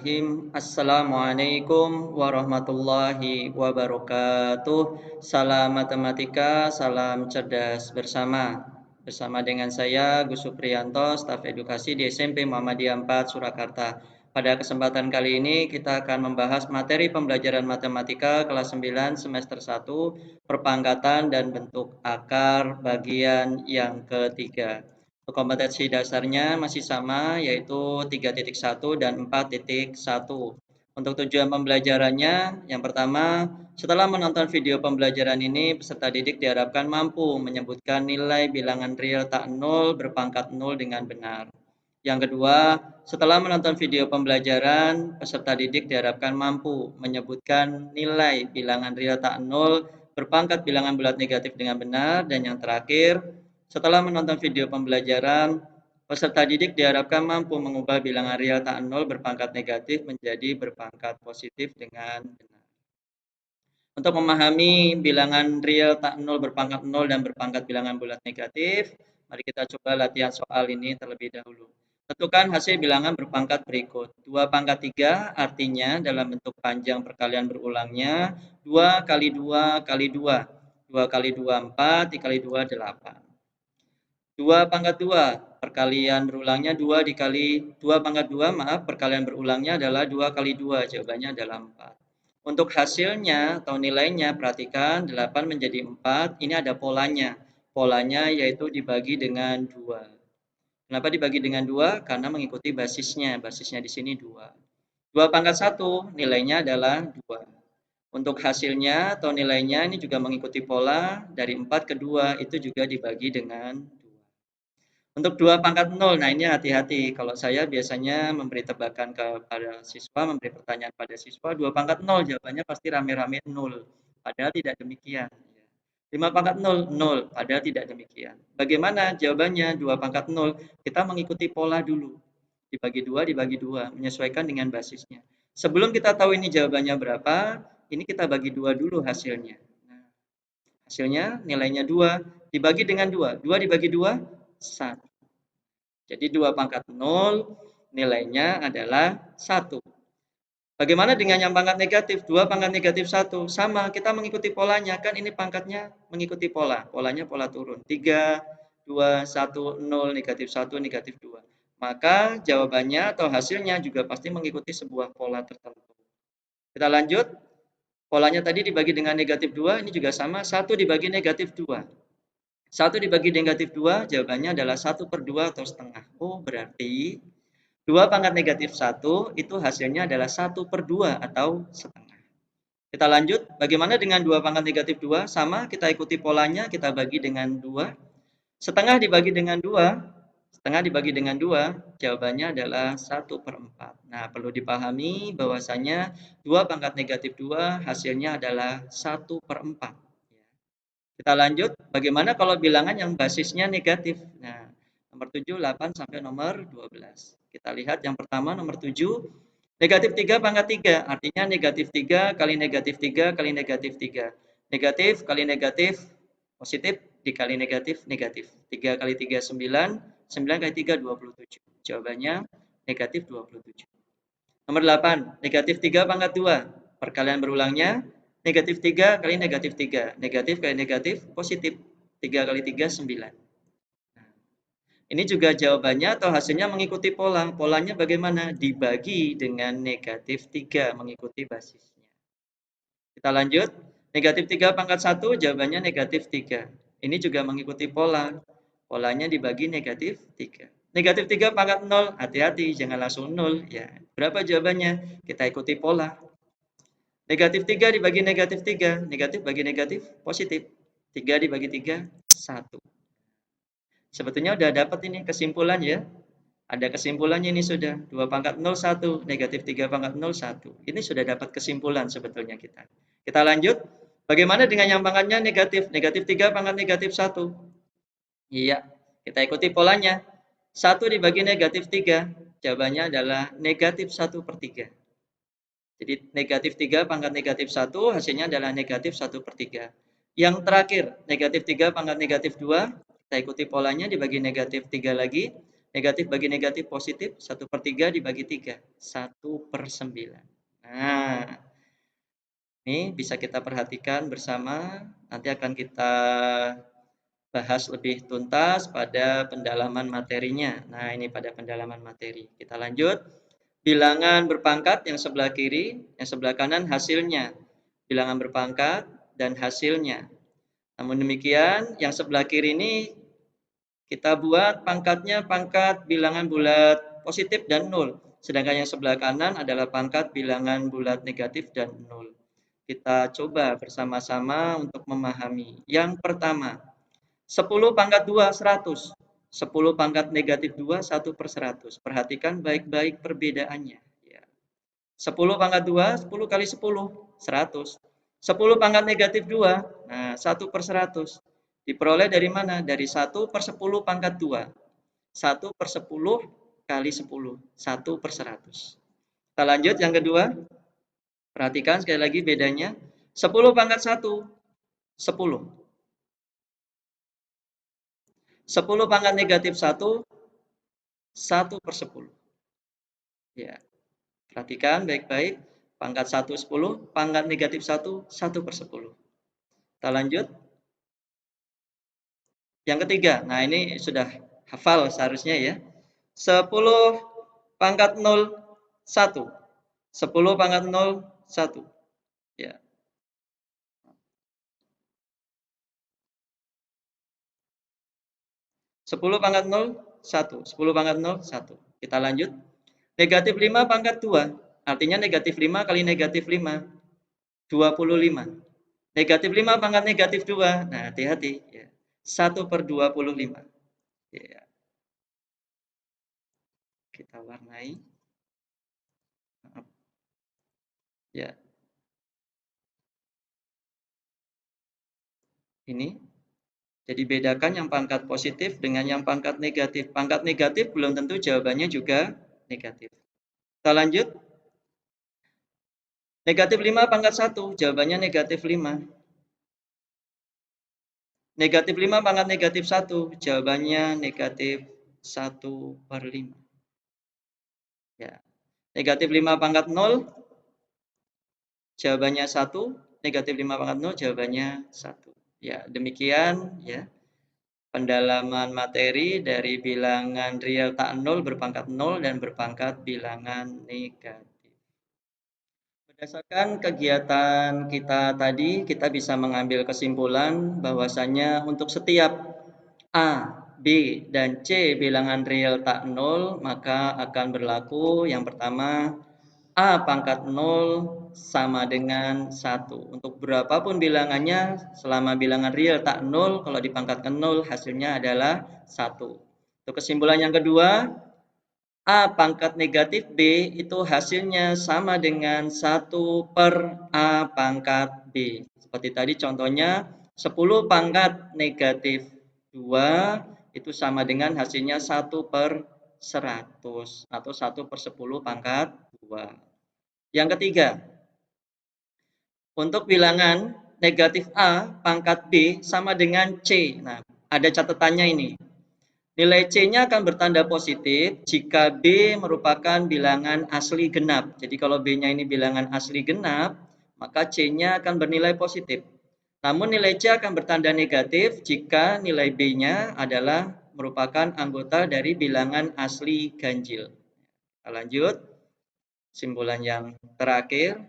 Bismillahirrahmanirrahim. Assalamualaikum warahmatullahi wabarakatuh. Salam matematika, salam cerdas bersama. Bersama dengan saya Gus Supriyanto, staf edukasi di SMP Muhammadiyah 4 Surakarta. Pada kesempatan kali ini kita akan membahas materi pembelajaran matematika kelas 9 semester 1, perpangkatan dan bentuk akar bagian yang ketiga. Kompetensi dasarnya masih sama, yaitu 3.1 dan 4.1. Untuk tujuan pembelajarannya, yang pertama, setelah menonton video pembelajaran ini, peserta didik diharapkan mampu menyebutkan nilai bilangan real tak nol berpangkat nol dengan benar. Yang kedua, setelah menonton video pembelajaran, peserta didik diharapkan mampu menyebutkan nilai bilangan real tak nol berpangkat bilangan bulat negatif dengan benar. Dan yang terakhir, setelah menonton video pembelajaran, peserta didik diharapkan mampu mengubah bilangan real tak nol berpangkat negatif menjadi berpangkat positif dengan benar. Untuk memahami bilangan real tak nol berpangkat nol dan berpangkat bilangan bulat negatif, mari kita coba latihan soal ini terlebih dahulu. Tentukan hasil bilangan berpangkat berikut. 2 pangkat 3 artinya dalam bentuk panjang perkalian berulangnya 2 kali 2 kali 2. 2 kali 2 4, dikali 2 8. 2 pangkat 2 perkalian berulangnya 2 dikali 2 pangkat 2, maaf, perkalian berulangnya adalah 2 kali 2, jawabannya adalah 4. Untuk hasilnya atau nilainya, perhatikan 8 menjadi 4, ini ada polanya. Polanya yaitu dibagi dengan 2. Kenapa dibagi dengan 2? Karena mengikuti basisnya. Basisnya di sini 2. 2 pangkat 1 nilainya adalah 2. Untuk hasilnya atau nilainya ini juga mengikuti pola dari 4 ke 2, itu juga dibagi dengan 2. Untuk 2 pangkat 0, nah ini hati-hati. Kalau saya biasanya memberi tebakan kepada siswa, memberi pertanyaan pada siswa, 2 pangkat 0, jawabannya pasti rame-rame 0. Padahal tidak demikian. 5 pangkat 0, 0. Padahal tidak demikian. Bagaimana jawabannya 2 pangkat 0? Kita mengikuti pola dulu. Dibagi 2, dibagi 2. Menyesuaikan dengan basisnya. Sebelum kita tahu ini jawabannya berapa, ini kita bagi 2 dulu hasilnya. Nah, hasilnya nilainya 2. Dibagi dengan 2. 2 dibagi 2, 1. Jadi 2 pangkat 0 nilainya adalah 1. Bagaimana dengan yang pangkat negatif? 2 pangkat negatif 1. Sama, kita mengikuti polanya. Kan ini pangkatnya mengikuti pola. Polanya pola turun. 3, 2, 1, 0, negatif 1, negatif 2. Maka jawabannya atau hasilnya juga pasti mengikuti sebuah pola tertentu. Kita lanjut. Polanya tadi dibagi dengan negatif 2. Ini juga sama. 1 dibagi negatif 2. 1 dibagi negatif 2, jawabannya adalah 1 per 2 atau setengah. Oh, berarti 2 pangkat negatif 1 itu hasilnya adalah 1 per 2 atau setengah. Kita lanjut, bagaimana dengan 2 pangkat negatif 2? Sama, kita ikuti polanya, kita bagi dengan 2. Setengah dibagi dengan 2, setengah dibagi dengan 2, jawabannya adalah 1 per 4. Nah, perlu dipahami bahwasanya 2 pangkat negatif 2 hasilnya adalah 1 per 4. Kita lanjut, bagaimana kalau bilangan yang basisnya negatif? Nah, nomor 7, 8, sampai nomor 12. Kita lihat yang pertama, nomor 7, negatif 3 pangkat 3, artinya negatif 3 kali negatif 3 kali negatif 3. Negatif kali negatif, positif, dikali negatif, negatif. 3 kali 3, 9, 9 kali 3, 27. Jawabannya negatif 27. Nomor 8, negatif 3 pangkat 2, perkalian berulangnya, negatif 3 kali negatif 3. Negatif kali negatif, positif. 3 kali 3, 9. Ini juga jawabannya atau hasilnya mengikuti pola. Polanya bagaimana? Dibagi dengan negatif 3, mengikuti basisnya. Kita lanjut. Negatif 3 pangkat 1, jawabannya negatif 3. Ini juga mengikuti pola. Polanya dibagi negatif 3. Negatif 3 pangkat 0, hati-hati, jangan langsung 0. Ya, berapa jawabannya? Kita ikuti pola. Negatif 3 dibagi negatif 3. Negatif bagi negatif, positif. 3 dibagi 3, 1. Sebetulnya udah dapat ini kesimpulan ya. Ada kesimpulannya ini sudah. 2 pangkat 0, 1. Negatif 3 pangkat 0, 1. Ini sudah dapat kesimpulan sebetulnya kita. Kita lanjut. Bagaimana dengan yang pangkatnya negatif? Negatif 3 pangkat negatif 1. Iya, kita ikuti polanya. 1 dibagi negatif 3. Jawabannya adalah negatif 1 per 3. Jadi negatif 3 pangkat negatif 1 hasilnya adalah negatif 1 per 3. Yang terakhir, negatif 3 pangkat negatif 2, kita ikuti polanya dibagi negatif 3 lagi. Negatif bagi negatif positif, 1/3 dibagi 3, 1/9. Nah, ini bisa kita perhatikan bersama, nanti akan kita bahas lebih tuntas pada pendalaman materinya. Nah, ini pada pendalaman materi. Kita lanjut. Bilangan berpangkat yang sebelah kiri, yang sebelah kanan hasilnya. Bilangan berpangkat dan hasilnya. Namun demikian, yang sebelah kiri ini kita buat pangkatnya pangkat bilangan bulat positif dan 0. Sedangkan yang sebelah kanan adalah pangkat bilangan bulat negatif dan 0. Kita coba bersama-sama untuk memahami. Yang pertama, 10 pangkat 2, 100. 10 pangkat negatif 2, 1/100. Perhatikan baik-baik perbedaannya. Ya. 10 pangkat 2, 10 kali 10, 100. 10 pangkat negatif 2, nah 1/100. Diperoleh dari mana? Dari 1/10 pangkat 2. 1/10 kali 10, 1/100. Kita lanjut yang kedua. Perhatikan sekali lagi bedanya. 10 pangkat 1, 10. 10 pangkat negatif 1, 1/10. Ya, perhatikan baik-baik. Pangkat 1, 10. Pangkat negatif 1, 1/10. Kita lanjut. Yang ketiga, nah ini sudah hafal seharusnya ya. 10 pangkat 0, 1. 10 pangkat 0, 1. Ya. 10 pangkat 0, 1. 10 pangkat 0, 1. Kita lanjut. Negatif 5 pangkat 2. Artinya negatif 5 kali negatif 5. 25. Negatif 5 pangkat negatif 2. Nah, hati-hati. Ya. 1/25. Ya. Kita warnai. Ya. Ini. Jadi bedakan yang pangkat positif dengan yang pangkat negatif. Pangkat negatif belum tentu jawabannya juga negatif. Kita lanjut. Negatif 5 pangkat 1. Jawabannya negatif 5. Negatif 5 pangkat negatif 1. Jawabannya negatif 1/5. Ya. Negatif 5 pangkat 0. Jawabannya 1. Negatif 5 pangkat 0. Jawabannya 1. Ya, demikian ya. Pendalaman materi dari bilangan real tak 0 berpangkat 0 dan berpangkat bilangan negatif. Berdasarkan kegiatan kita tadi, kita bisa mengambil kesimpulan bahwasanya untuk setiap A, B, dan C bilangan real tak 0, maka akan berlaku yang pertama, A pangkat 0 sama dengan 1. Untuk berapapun bilangannya, selama bilangan real tak 0, kalau dipangkatkan 0, hasilnya adalah 1. Untuk kesimpulan yang kedua, A pangkat negatif B itu hasilnya sama dengan 1/A pangkat B. Seperti tadi contohnya, 10 pangkat negatif 2 itu sama dengan hasilnya 1/100 atau 1/10 pangkat 2. Yang ketiga, untuk bilangan negatif A pangkat B sama dengan C. Nah, ada catatannya ini. Nilai C-nya akan bertanda positif jika B merupakan bilangan asli genap. Jadi kalau B-nya ini bilangan asli genap, maka C-nya akan bernilai positif. Namun nilai C akan bertanda negatif jika nilai B-nya adalah merupakan anggota dari bilangan asli ganjil. Kita lanjut. Kesimpulan yang terakhir.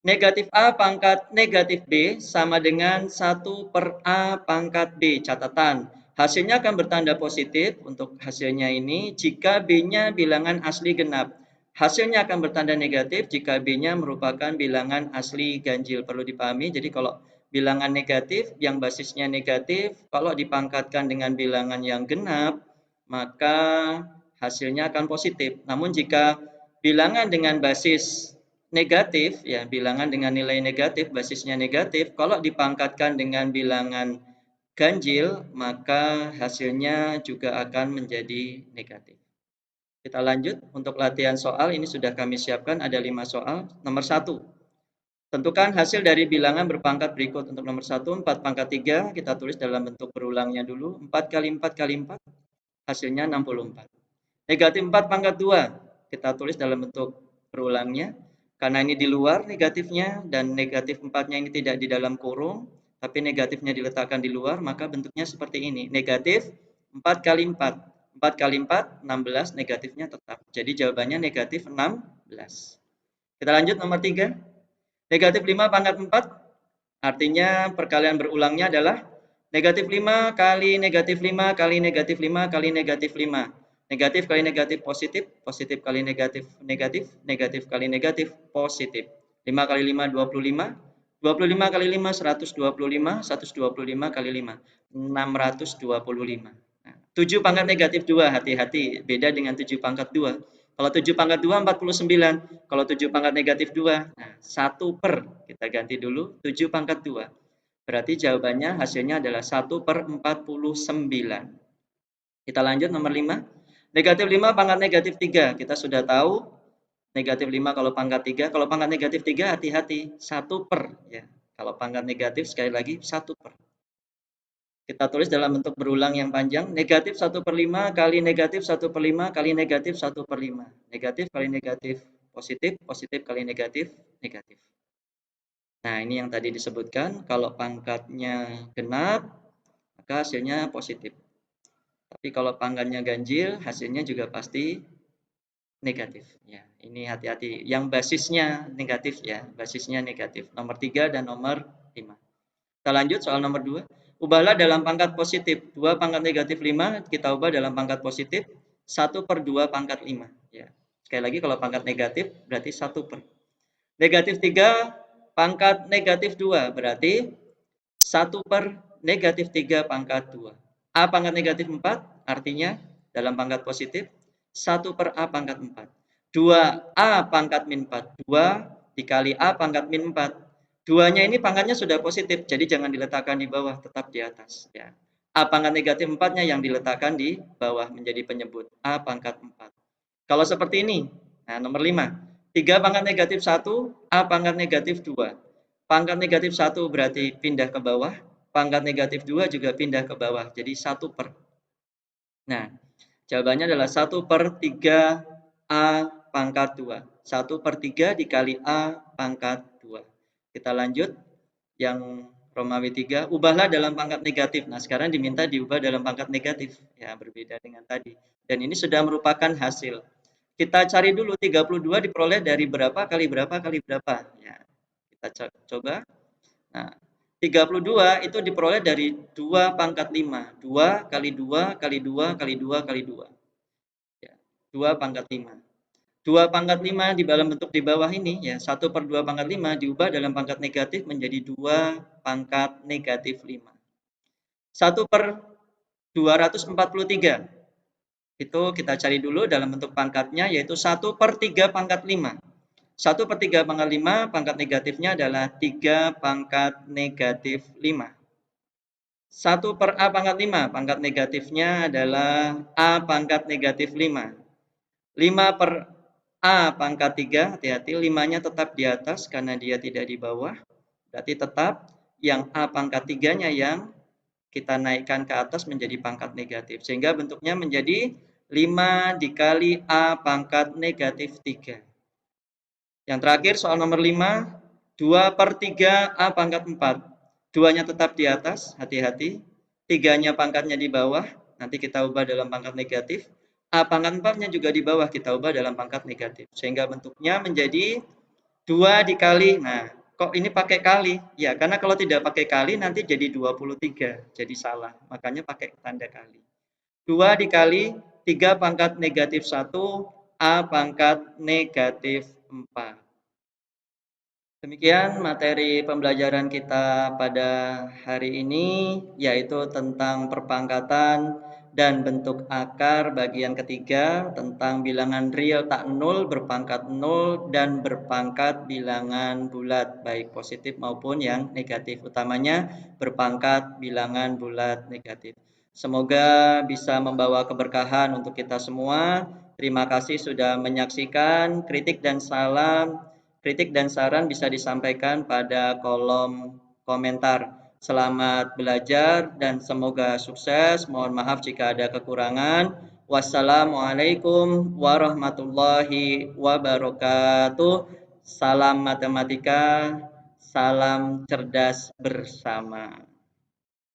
Negatif A pangkat negatif B sama dengan 1/A pangkat B. Catatan. Hasilnya akan bertanda positif untuk hasilnya ini jika B-nya bilangan asli genap. Hasilnya akan bertanda negatif jika B-nya merupakan bilangan asli ganjil. Perlu dipahami, jadi kalau bilangan negatif yang basisnya negatif, kalau dipangkatkan dengan bilangan yang genap, maka hasilnya akan positif. Namun jika bilangan dengan basis negatif, ya bilangan dengan nilai negatif, basisnya negatif, kalau dipangkatkan dengan bilangan ganjil, maka hasilnya juga akan menjadi negatif. Kita lanjut untuk latihan soal, ini sudah kami siapkan, ada 5 soal. Nomor 1, tentukan hasil dari bilangan berpangkat berikut. Untuk nomor 1, 4 pangkat 3, kita tulis dalam bentuk berulangnya dulu, 4 kali 4 kali 4, hasilnya 64. Negatif 4 pangkat 2, kita tulis dalam bentuk berulangnya. Karena ini di luar negatifnya dan negatif 4-nya ini tidak di dalam kurung, tapi negatifnya diletakkan di luar, maka bentuknya seperti ini. Negatif 4 kali 4. 4 kali 4, 16, negatifnya tetap. Jadi jawabannya negatif 16. Kita lanjut nomor 3. Negatif 5 pangkat 4, artinya perkalian berulangnya adalah negatif 5 kali negatif 5 kali negatif 5 kali negatif 5. Negatif kali negatif positif, positif kali negatif negatif, negatif kali negatif positif. 5 kali 5, 25. 25 kali 5, 125. 125 kali 5, 625. Nah, 7 pangkat negatif 2, hati-hati, beda dengan 7 pangkat 2. Kalau 7 pangkat 2, 49. Kalau 7 pangkat negatif 2, nah 1 per, kita ganti dulu, 7 pangkat 2. Berarti jawabannya hasilnya adalah 1 per 49. Kita lanjut nomor 5. Negatif 5 pangkat negatif 3. Kita sudah tahu negatif 5 kalau pangkat 3. Kalau pangkat negatif 3 hati-hati, 1 per. Ya. Kalau pangkat negatif sekali lagi 1 per. Kita tulis dalam bentuk berulang yang panjang. Negatif 1 per 5 kali negatif 1 per 5 kali negatif 1 per 5. Negatif kali negatif positif, positif kali negatif, negatif. Nah, ini yang tadi disebutkan. Kalau pangkatnya genap, maka hasilnya positif. Tapi kalau pangkatnya ganjil, hasilnya juga pasti negatif. Ya, ini hati-hati. Yang basisnya negatif ya, basisnya negatif. Nomor 3 dan nomor 5. Kita lanjut soal nomor 2. Ubahlah dalam pangkat positif. 2 pangkat negatif 5 kita ubah dalam pangkat positif 1 per 2 pangkat 5. Ya. Sekali lagi kalau pangkat negatif berarti 1 per. Negatif 3 pangkat negatif 2 berarti 1 per negatif 3 pangkat 2. A pangkat negatif 4 artinya dalam pangkat positif 1 per A pangkat 4. 2A pangkat min 4. 2 dikali A pangkat min 4. 2-nya ini pangkatnya sudah positif, jadi jangan diletakkan di bawah, tetap di atas. Ya. A pangkat negatif 4-nya yang diletakkan di bawah menjadi penyebut. A pangkat 4. Kalau seperti ini, nah nomor 5. 3 pangkat negatif 1, A pangkat negatif 2. Pangkat negatif 1 berarti pindah ke bawah, pangkat negatif 2 juga pindah ke bawah, jadi 1 per. Nah, jawabannya adalah 1 per 3 A pangkat 2. 1 per 3 dikali A pangkat 2. Kita lanjut yang Romawi 3, ubahlah dalam pangkat negatif. Nah, sekarang diminta diubah dalam pangkat negatif. Ya, berbeda dengan tadi. Dan ini sudah merupakan hasil. Kita cari dulu 32 diperoleh dari berapa kali berapa kali berapa. Ya, kita coba. Nah, 32 itu diperoleh dari 2 pangkat 5. 2 kali 2 kali 2 kali 2 kali 2. Ya, 2 pangkat 5. 2 pangkat 5 di dalam bentuk di bawah ini ya 1 per 2 pangkat 5 diubah dalam pangkat negatif menjadi 2 pangkat negatif 5. 1 per 243 itu kita cari dulu dalam bentuk pangkatnya yaitu 1 per 3 pangkat 5. 1 per 3 pangkat 5 pangkat negatifnya adalah 3 pangkat negatif 5. 1 per A pangkat 5 pangkat negatifnya adalah A pangkat negatif 5. 5 per A pangkat 3, hati-hati 5-nya tetap di atas karena dia tidak di bawah. Berarti tetap yang A pangkat 3-nya yang kita naikkan ke atas menjadi pangkat negatif. Sehingga bentuknya menjadi 5 dikali A pangkat negatif 3. Yang terakhir soal nomor 5, 2 per 3 A pangkat 4. 2-nya tetap di atas, hati-hati. 3-nya pangkatnya di bawah, nanti kita ubah dalam pangkat negatif. A pangkat 4-nya juga di bawah, kita ubah dalam pangkat negatif. Sehingga bentuknya menjadi 2 dikali, nah kok ini pakai kali? Ya, karena kalau tidak pakai kali nanti jadi 23, jadi salah. Makanya pakai tanda kali. 2 dikali 3 pangkat negatif 1, A pangkat negatif 4. Demikian materi pembelajaran kita pada hari ini, yaitu tentang perpangkatan dan bentuk akar bagian ketiga tentang bilangan real tak nol, berpangkat nol, dan berpangkat bilangan bulat, baik positif maupun yang negatif. Utamanya berpangkat bilangan bulat negatif. Semoga bisa membawa keberkahan untuk kita semua. Terima kasih sudah menyaksikan. Kritik dan saran bisa disampaikan pada kolom komentar. Selamat belajar dan semoga sukses. Mohon maaf jika ada kekurangan. Wassalamualaikum warahmatullahi wabarakatuh. Salam matematika, salam cerdas bersama.